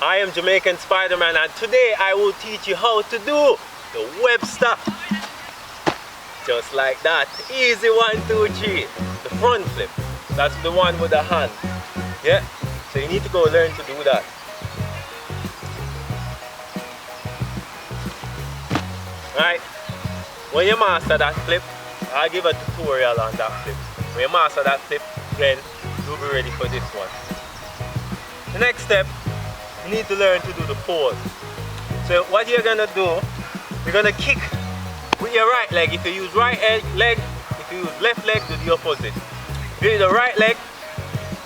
I am Jamaican Spiderman, and today I will teach you how to do the Webster. Just like that. Easy 1, 2, 3. The front flip. That's the one with the hand. Yeah? So you need to go learn to do that. Right? When you master that flip, I'll give a tutorial on that flip. When you master that flip, then you'll be ready for this one. The next step, you need to learn to do the pose. So what you're gonna do, you're gonna kick with your right leg. If you use right leg, if you use left leg, do the opposite. If you use the right leg,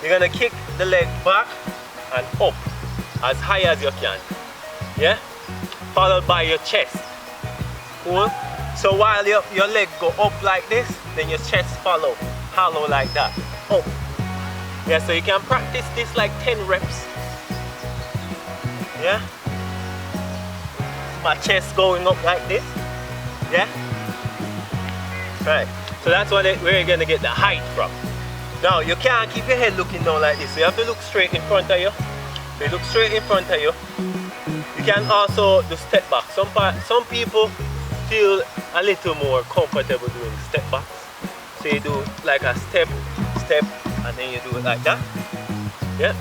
you're gonna kick the leg back and up as high as you can. Yeah? Followed by your chest. Cool? So while your leg go up like this, then your chest follow, hollow like that. Up. Yeah, so you can practice this like 10 reps. Yeah? My chest going up like this. Yeah? Right. So that's where you're gonna get the height from. Now you can't keep your head looking down like this. So you have to look straight in front of you. So you look straight in front of you. You can also do step back. Some people feel a little more comfortable doing step backs. So you do like a step, and then you do it like that. Yeah.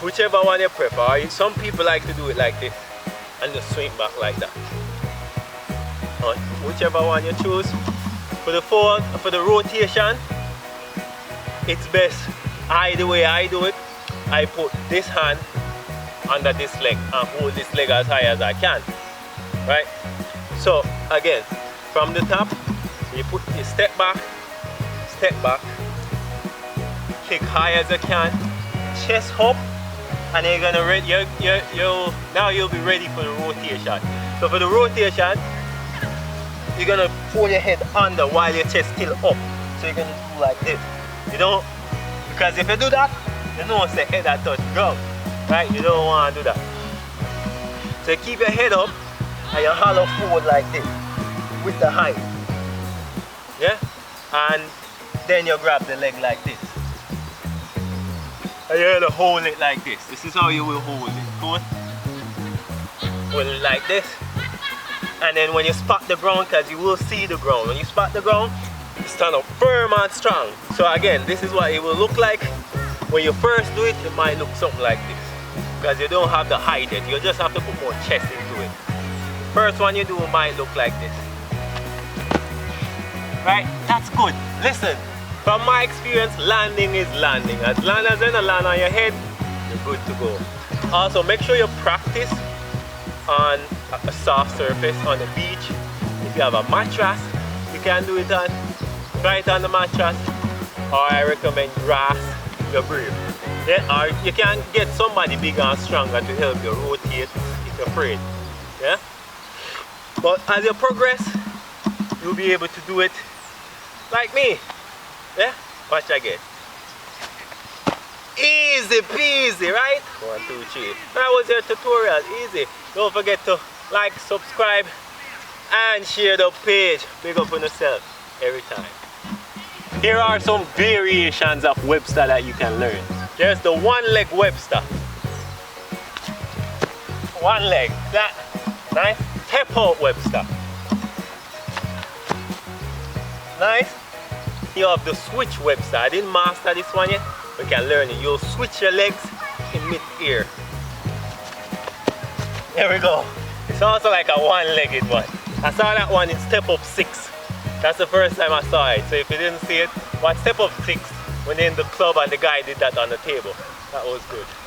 Whichever one you prefer. Some people like to do it like this and just swing back like that. Or whichever one you choose. For the fold, for the rotation, it's best. The way I do it, I put this hand under this leg and hold this leg as high as I can. Right? So again, from the top, you step back, kick high as you can, chest up, and then you're gonna now you'll be ready for the rotation. So for the rotation, you're gonna pull your head under while your chest still up. So you're gonna do like this. You don't, because if you do that, you know it's the head that touch ground. Right? You don't want to do that. So keep your head up and you hollow forward like this with the height. Yeah? And then you grab the leg like this. And you're gonna hold it like this. This is how you will hold it. Cool? Hold it like this. And then when you spot the ground, because you will see the ground, when you spot the ground, you stand up firm and strong. So again, this is what it will look like. When you first do it, it might look something like this. Because you don't have the height yet. You just have to put more chest into it. First one you do might look like this. Right? That's good. Listen, from my experience, landing is landing. As long as you don't land on your head, you're good to go. Also, make sure you practice on a soft surface on the beach. If you have a mattress, you can do it on. Try it on the mattress. Or I recommend grass, if you're brave. Yeah? Or you can get somebody bigger and stronger to help you rotate if you're afraid. Yeah? But as you progress, you'll be able to do it like me. Yeah? Watch again. Easy peasy, right? 1, 2, 3. That was your tutorial. Easy. Don't forget to like, subscribe, and share the page. Big up on yourself every time. Here are some variations of Webster that you can learn. There's the one-leg Webster. One leg. That. Nice. Step out Webster. Nice. You have the switch Webster. I didn't master this one yet. You can learn it. You'll switch your legs in mid-air. There we go. It's also like a one-legged one. I saw that one in step up 6. That's the first time I saw it. So if you didn't see it, watch step up 6 when they're in the club and the guy did that on the table. That was good.